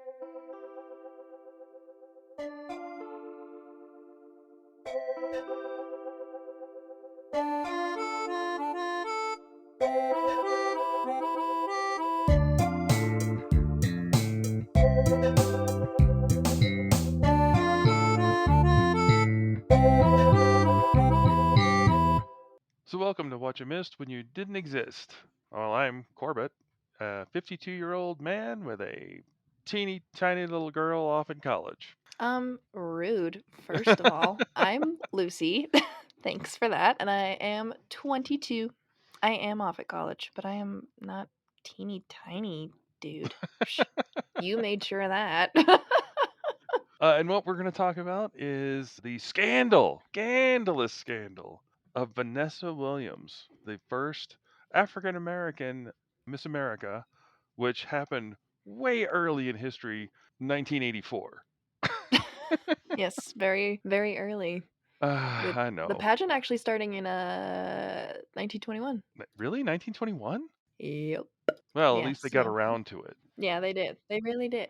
So welcome to What You Missed When You Didn't Exist. Well, I'm Corbett, a 52-year-old man with a teeny tiny little girl off in college. Rude. First of all, I'm Lucy. Thanks for that. And I am 22. I am off at college, but I am not teeny tiny, dude. You made sure of that. And what we're going to talk about is the scandalous scandal of Vanessa Williams, the first African American Miss America, which happened way early in history, 1984. Yes, very, very early. With I the know. pageant actually starting in 1921. Really? 1921? Yep. Well, at Yeah, least they got so around to it. yeah, they did. They really did.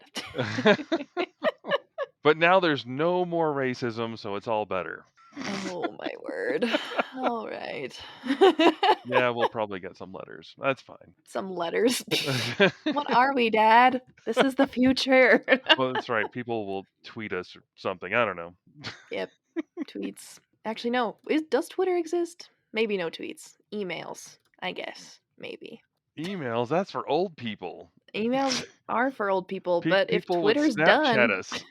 But now there's no more racism, so it's all better. Oh my word. All right. Yeah, we'll probably get some letters. That's fine. Some letters. What are we, Dad? This is the future. Well, that's right. People will tweet us or something. I don't know. Yep. Tweets. Actually, no. Does Twitter exist? Maybe no tweets. Emails, I guess. Maybe. Emails, that's for old people. Emails are for old people, but if People would Twitter's Snapchat done, us.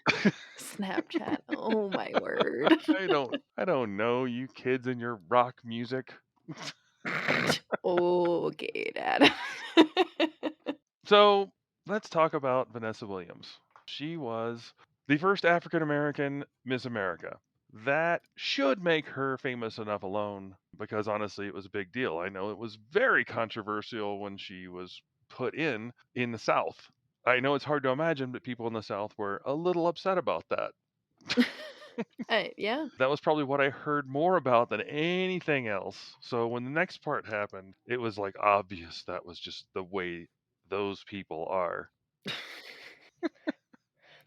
Snapchat. Oh my word. I don't know, you kids and your rock music. Okay, Dad. So let's talk about Vanessa Williams. She was the first African American Miss America. That should make her famous enough alone because honestly, it was a big deal. I know it was very controversial when she was put in the South. I know it's hard to imagine, but people in the South were a little upset about that. Yeah. That was probably what I heard more about than anything else. So when the next part happened, it was like obvious that was just the way those people are.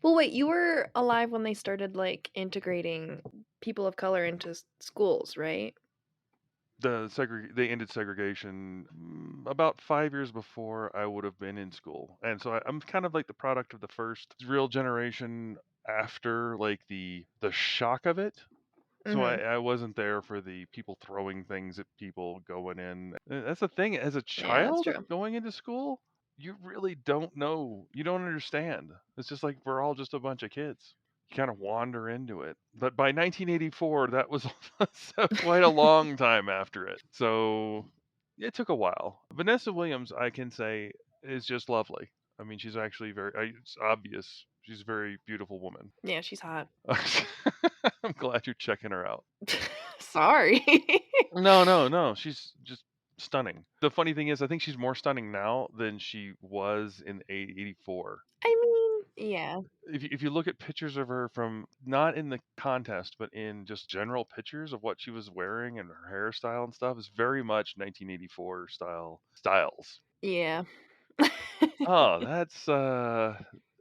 Well, wait, you were alive when they started like integrating people of color into schools, right? They ended segregation about 5 years before I would have been in school, and so I'm kind of like the product of the first real generation after like the shock of it. So I, Mm-hmm. I wasn't there for the people throwing things at people going in. That's the thing. As a Yeah, that's child true. going into school, you really don't know. You don't understand. It's just like we're all just a bunch of kids. You kind of wander into it. But by 1984, that was so quite a long time after it. So it took a while. Vanessa Williams, I can say, is just lovely. I mean, she's actually it's obvious. She's a very beautiful woman. Yeah, she's hot. I'm glad you're checking her out. Sorry. No, no, no. She's just stunning. The funny thing is, I think she's more stunning now than she was in '84. I mean, yeah. If you look at pictures of her from not in the contest, but in just general pictures of what she was wearing and her hairstyle and stuff, is very much 1984 styles. Yeah. Oh, that's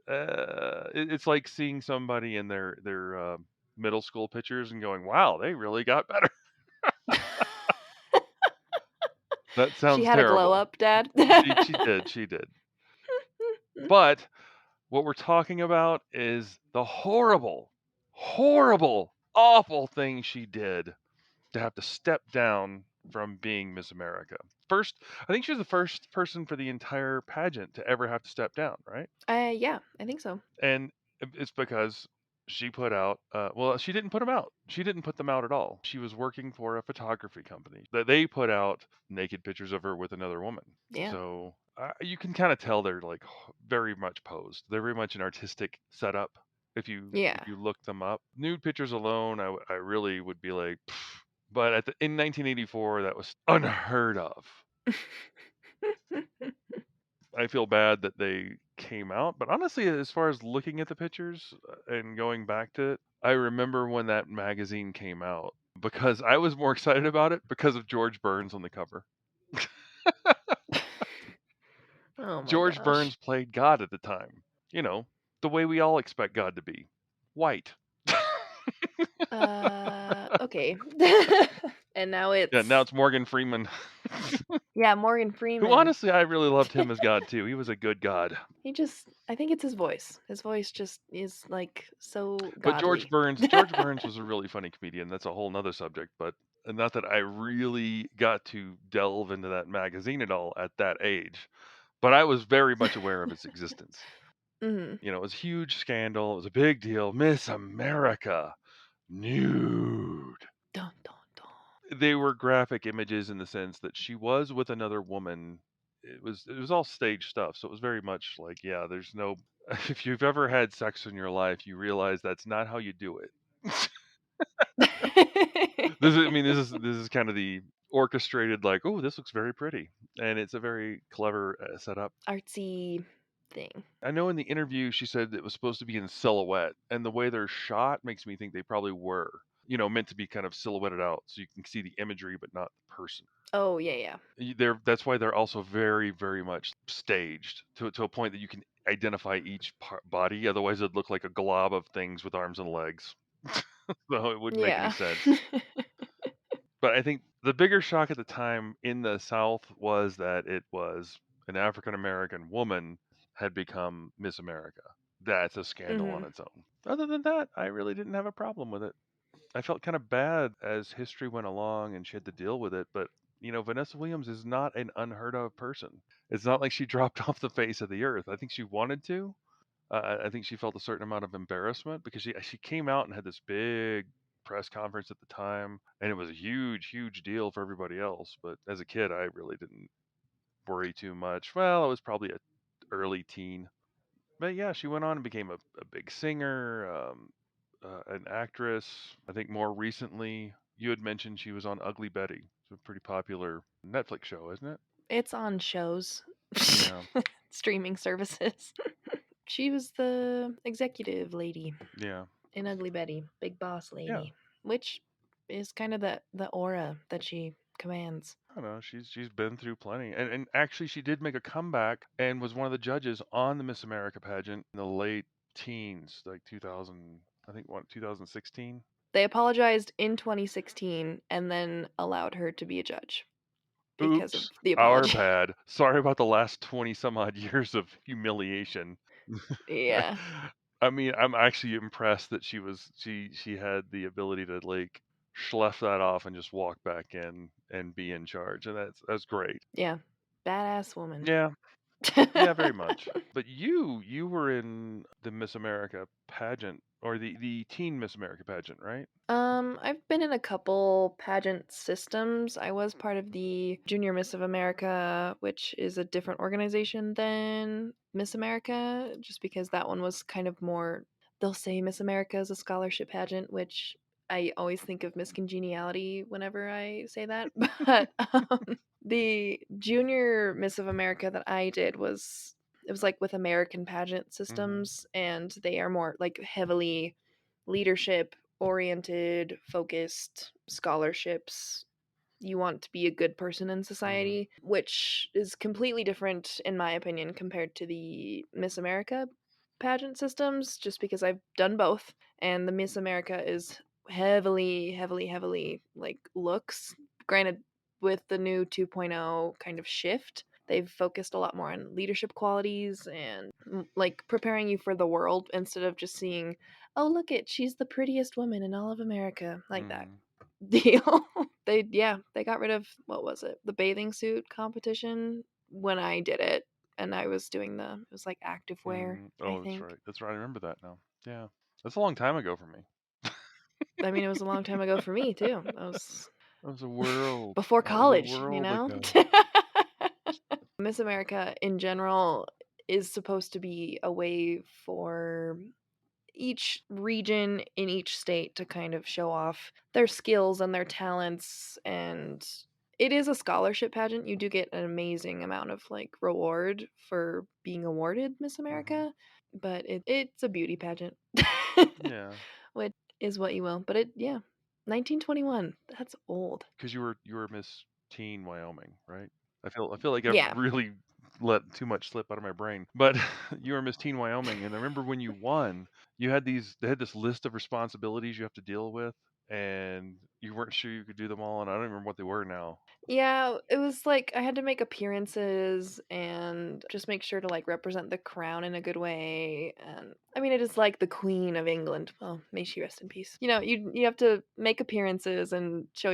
it's like seeing somebody in their middle school pictures and going, "Wow, they really got better." That She sounds had a glow terrible. up, Dad. She did. But what we're talking about is the horrible, awful thing she did to have to step down from being Miss America. I think she was the first person for the entire pageant to ever have to step down, right? Yeah, I think so. And it's because she put out, well, she didn't put them out. She didn't put them out at all. She was working for a photography company that they put out naked pictures of her with another woman. Yeah. So you can kind of tell they're like very much posed. They're very much an artistic setup. If Yeah. you look them up, nude pictures alone, I really would be like, "Pff." But in 1984, that was unheard of. I feel bad that they came out, but honestly, as far as looking at the pictures and going back to it, I remember when that magazine came out because I was more excited about it because of George Burns on the cover. Oh my George gosh. Burns played God at the time, you know, the way we all expect God to be, white. Okay. And now Yeah, now it's it's Morgan Freeman, yeah, Morgan who Freeman. honestly I really loved him as God too. He was a good God. He just I think it's his voice. His voice just is like so But George godly. Burns, George Burns was a really funny comedian. That's a whole nother subject. But not that I really got to delve into that magazine at all at that age. But I was very much aware of its existence. Mhm. You know, it was a huge scandal. It was a big deal. Miss America, nude. Dun dun dun. They were graphic images in the sense that she was with another woman. It was all stage stuff, so it was very much like, yeah, there's no if you've ever had sex in your life, you realize that's not how you do it. This is kind of the orchestrated like, oh, this looks very pretty, and it's a very clever setup. Artsy thing. I know in the interview she said it was supposed to be in silhouette, and the way they're shot makes me think they probably were, meant to be kind of silhouetted out so you can see the imagery but not the person. Oh, yeah, yeah. That's why they're also very, very much staged to a point that you can identify each body. Otherwise, it'd look like a glob of things with arms and legs. So it wouldn't make any Yeah. sense. But I think the bigger shock at the time in the South was that it was an African American woman had become Miss America. That's a scandal on Mhm. its own. Other than that, I really didn't have a problem with it. I felt kind of bad as history went along and she had to deal with it, but Vanessa Williams is not an unheard of person. It's not like she dropped off the face of the earth. I think she wanted to. I think she felt a certain amount of embarrassment because she came out and had this big press conference at the time, and it was a huge, huge deal for everybody else. But as a kid, I really didn't worry too much. Well, I was probably a early teen, but yeah, she went on and became a big singer, an actress. I think more recently, you had mentioned she was on Ugly Betty. It's a pretty popular Netflix show, isn't it? It's on shows. Yeah, Streaming services. She was the executive lady yeah, in Ugly Betty, big boss yeah. lady, which is kind of the aura that she commands. I don't know. She's been through plenty, and actually, she did make a comeback and was one of the judges on the Miss America pageant in the late teens, like 2000. I think what 2016. They apologized in 2016 and then allowed her to be a judge because of Oops, the our apology. bad. Sorry about the last 20 some odd years of humiliation. Yeah. I mean, I'm actually impressed that she had the ability to like slough that off and just walk back in and be in charge, and that's great. Yeah. Badass woman. Yeah, yeah, very much. But you were in the Miss America pageant or the teen Miss America pageant, right? I've been in a couple pageant systems. I was part of the Junior Miss of America, which is a different organization than Miss America, just because that one was kind of more, they'll say Miss America is a scholarship pageant, which I always think of Miss Congeniality whenever I say that. But the Junior Miss of America that I did was, it was like with American pageant Mhm. systems, and they are more like heavily leadership oriented, focused scholarships. You want to be a good person in Mhm. society, which is completely different, in my opinion, compared to the Miss America pageant systems, just because I've done both. And the Miss America is heavily, heavily, heavily like looks. Granted, with the new 2.0 kind of shift, they've focused a lot more on leadership qualities and like preparing you for the world instead of just seeing, oh, look it, she's the prettiest woman in all of America, like that Mhm. deal. They got rid of, what was it? The bathing suit competition when I did it, and I was doing it was like active wear, Mhm. I Oh, that's think. right. That's right. I remember that now. Yeah. That's a long time ago for me. I mean, it was a long time ago for me too. That was That was a world. before That was a college, you world know? ago. Miss America in general is supposed to be a way for each region in each state to kind of show off their skills and their talents, and it is a scholarship pageant. You do get an amazing amount of like reward for being awarded Miss Mhm. America, but it's a beauty pageant. Yeah. Which is what you will, but it yeah, 1921, that's old. Because you were Miss Teen Wyoming, right? I feel like I've Yeah. really let too much slip out of my brain. But you were Miss Teen Wyoming, and I remember when you won, they had this list of responsibilities you have to deal with, and you weren't sure you could do them all, and I don't remember what they were now. Yeah, it was like I had to make appearances and just make sure to like represent the crown in a good way. And I mean, it is like the Queen of England. Well, may she rest in peace. You know, you have to make appearances and show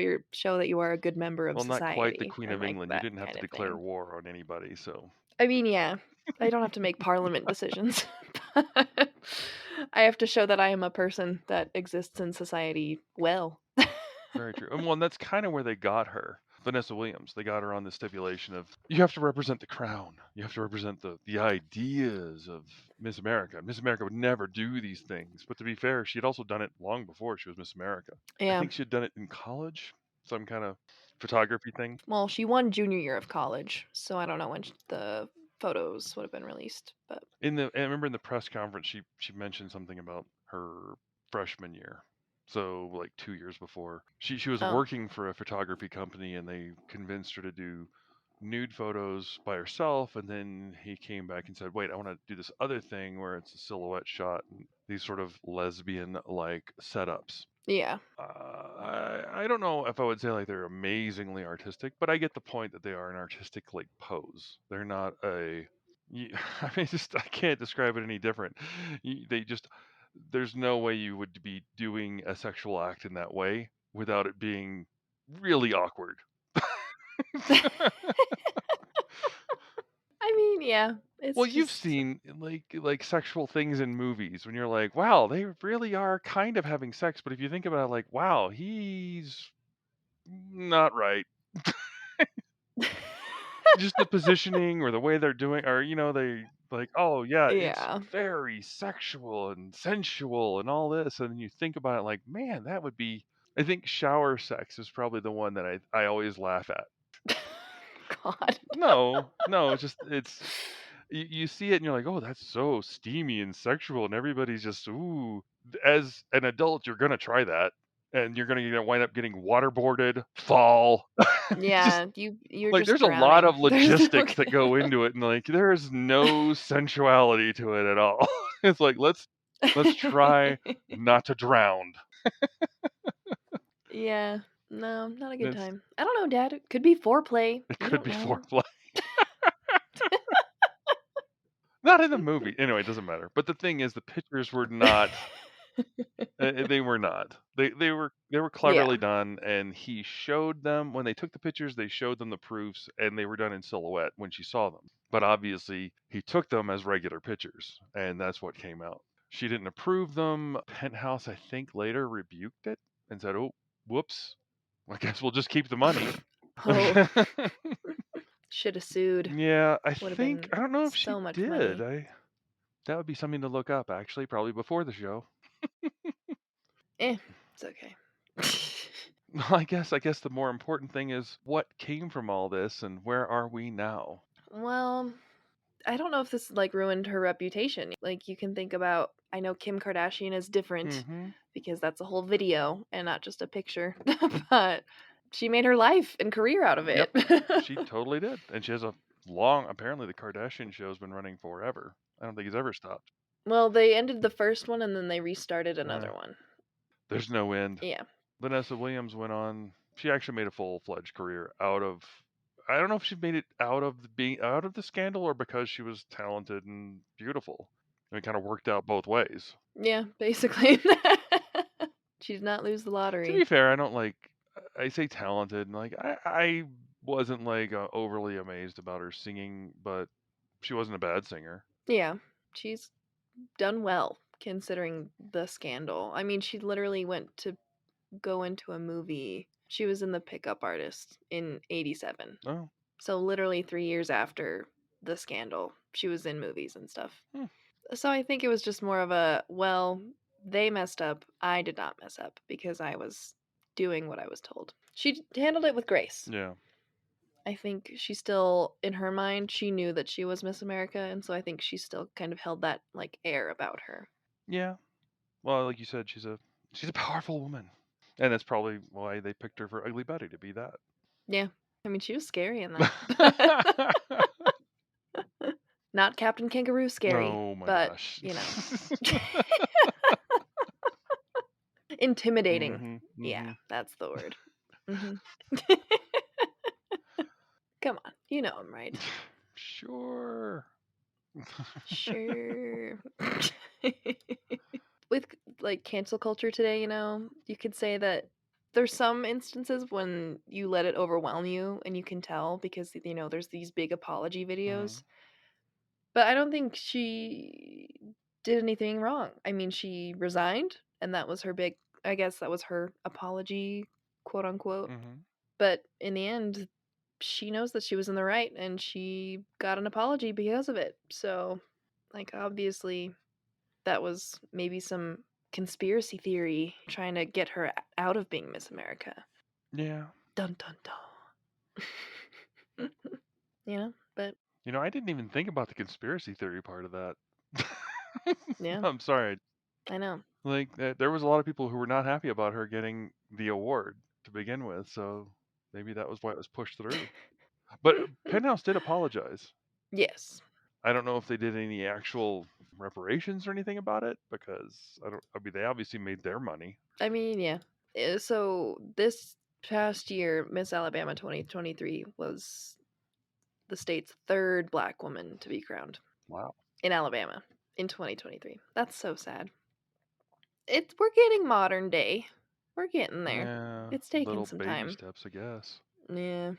that you are a good member of Well, not quite the society Queen and of like England. You that didn't have kind to of declare thing. war on anybody, so I mean, yeah, I don't have to make parliament decisions. But I have to show that I am a person that exists in society well. very true. And that's kind of where they got her. Vanessa Williams. They got her on the stipulation of you have to represent the crown. You have to represent the ideas of Miss America. Miss America would never do these things. But to be fair, she had also done it long before she was Miss America. I Yeah. think she had done it in college, some kind of photography thing. Well, she won junior year of college, so I don't know when the photos would have been released, but I remember in the press conference she mentioned something about her freshman year. So like 2 years before. She was oh, working for a photography company and they convinced her to do nude photos by herself, and then he came back and said, "Wait, I want to do this other thing where it's a silhouette shot and these sort of lesbian like setups." yeah. I don't know if I would say like they're amazingly artistic, but I get the point that they are an artistic like pose. They're not a. I mean, just I can't describe it any different. They just there's no way you would be doing a sexual act in that way without it being really awkward. I mean, yeah, it's Well, you've just seen like sexual things in movies when you're like, wow, they really are kind of having sex, but if you think about it, like, wow, he's not right. Just the positioning or the way they're doing or they like, "Oh, yeah, it's yeah. very sexual and sensual and all this," and then you think about it like, "Man, that would be." I think shower sex is probably the one that I always laugh at. God. No, no, it's just you see it and you're like, "Oh, that's so steamy and sexual," and everybody's just, "Ooh." As an adult, you're gonna try that, and you're gonna wind up getting waterboarded, fall. Just Yeah, you're like, just there's a lot drowning. of There's no logistics that go into it, and, like, there is no sensuality to it at all. It's like, let's try not to drown. Yeah. No, not a And good time. I don't know, Dad. It could be foreplay. it We could don't be know. foreplay. Not in the movie. Anyway, it doesn't matter. But the thing is the pictures were not they were not. They were Yeah. cleverly done, and he showed them when they took the pictures, they showed them the proofs, and they were done in silhouette when she saw them. But obviously, he took them as regular pictures, and that's what came out. She didn't approve them. Penthouse, I think, later rebuked it and said, "Oh, whoops. I guess we'll just keep the money." Oh, should have sued. Yeah, Would have been I don't know if she so much did. money. I That would be something to look up, actually, probably before the show. Eh, it's okay. Well, I guess the more important thing is what came from all this and where are we now? Well, I don't know if this like ruined her reputation. Like you can think about I know Kim Kardashian is different Mhm. because that's a whole video and not just a picture, but she made her life and career out of Yep. it. She totally did. And she has a long apparently the Kardashian show's been running forever. I don't think it's ever stopped. Well, they ended the first one and then they restarted Uh, another one. there's no end. Yeah. Vanessa Williams went on she actually made a full-fledged career out of I don't know if she made it out of being out of the scandal or because she was talented and beautiful. It kind of worked out both ways. Yeah, basically. She did not lose the To be lottery. fair, I don't like I say talented and like I wasn't like overly amazed about her singing, but she wasn't a bad singer. Yeah. She's done well considering the scandal. I mean, she literally went to go into a movie. She was in The Pickup Artist in 87. Oh, So literally 3 years after the scandal, she was in movies and stuff. hmm, So I think it was just more of a, well, they messed up. I did not mess up because I was doing what I was told. She handled it with grace. yeah, I think she still, in her mind, she knew that she was Miss America, and so I think she still kind of held that like air about her. yeah. Well, like you said, she's a powerful woman, and that's probably why they picked her for Ugly Betty to be that. Yeah, I mean, she was scary in that. Not Captain Kangaroo scary, Oh my but, gosh. you know, intimidating. Mhm, Yeah, mhm. that's the word. Mhm. Come on, you know I'm right. Sure. Sure. With, like, cancel culture today, you could say that there's some instances when you let it overwhelm you and you can tell because, there's these big apology videos. Mhm, But I don't think she did anything wrong. I mean, she resigned, and that was her big I guess that was her apology, quote unquote. mhm. But in the end, she knows that she was in the right and she got an apology because of it. So, like, obviously, that was maybe some conspiracy theory trying to get her out of being Miss America. Yeah. Dun dun dun. But I didn't even think about the conspiracy theory part of that. yeah, I'm sorry. I know. Like, there was a lot of people who were not happy about her getting the award to begin with, so maybe that was why it was pushed through. But Penthouse did apologize. Yes. I don't know if they did any actual reparations or anything about it because I mean, they obviously made their money. I mean, yeah. So this past year, Miss Alabama 2023 was the state's third black woman to be crowned Wow. in Alabama in 2023. That's so sad. We're getting modern day. We're getting there. Yeah, It's taking little some baby time. steps, I guess. Yeah.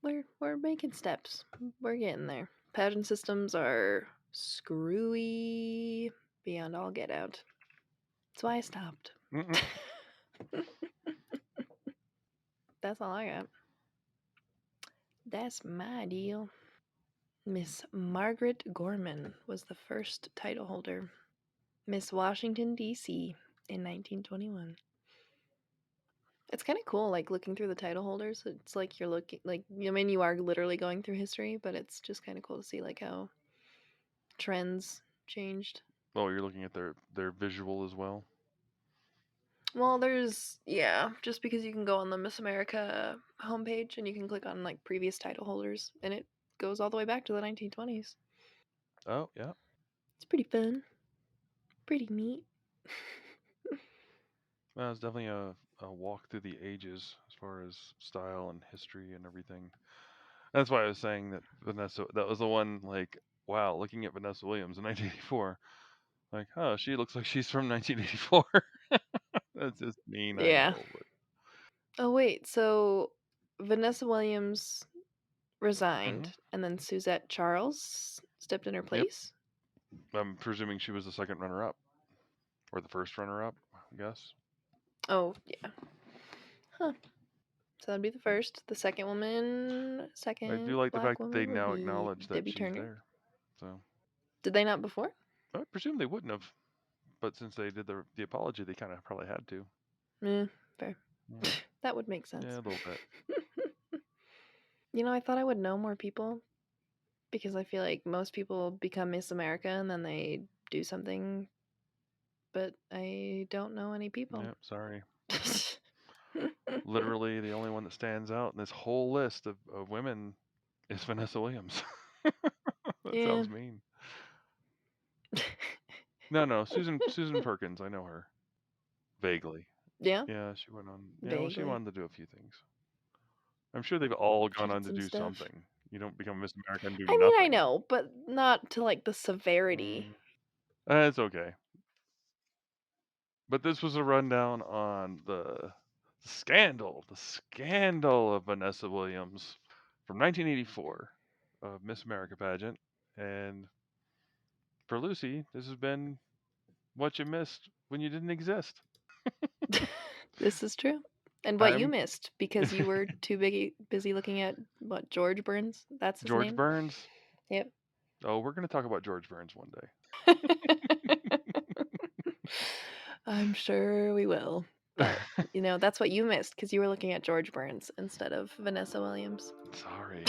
We're making steps. We're getting there. Pageant systems are screwy beyond all get out. That's why I stopped. Mm-mm. That's all I got. That's my deal. Miss Margaret Gorman was the first title holder. Miss Washington, D.C. in 1921. It's kind of cool, like looking through the title holders. It's like you're looking, like, I mean, you are literally going through history, but it's just kind of cool to see, like, how trends changed. Oh, you're looking at their visual as well. Well, just because you can go on the Miss America homepage and you can click on, like, previous title holders, and it goes all the way back to the 1920s. Oh, yeah. It's pretty fun. Pretty neat. Well, it's definitely a walk through the ages as far as style and history and everything. That's why I was saying that Vanessa, that was the one, like, wow, looking at Vanessa Williams in 1984, like, oh, she looks like she's from 1984. That's just mean, I Yeah. know, but Oh, wait. So Vanessa Williams hmm, resigned, and then Suzette Charles stepped in her yep. place? I'm presuming she was the second runner-up or the first runner-up, I guess. Oh, yeah. Huh. So that'd be the first. The second woman, I do second like the black fact that they woman would now be acknowledge that Debbie she's Turner. there. So Did they not before? I presume they wouldn't have, but since they did the apology, they kind of probably had to. Eh, fair. Mm, That would make yeah, sense. a little bit. I thought I would know more people because I feel like most people become Miss America and then they do something, but I don't know any people. Yep, sorry. Literally, the only one that stands out in this whole list of women is Vanessa Williams. That Yeah. sounds mean. No, Susan Perkins. I know her vaguely. Yeah, Yeah, she went on. Yeah, well, she vaguely. wanted to do a few things. I'm sure they've all She gone did on to some do stuff. something. You don't become Miss America and do I mean, I nothing. know, but not to like the severity. Mm, that's okay. But this was a rundown on the scandal of Vanessa Williams from 1984 of Miss America pageant. And for Lucy, this has been what you missed when you didn't exist. This is true. And what you I'm missed because you were too busy looking at what George Burns. That's his George name. Burns. Yep. Oh, we're going to talk about George Burns one day. I'm sure we will. But that's what you missed because you were looking at George Burns instead of Vanessa Williams. Sorry.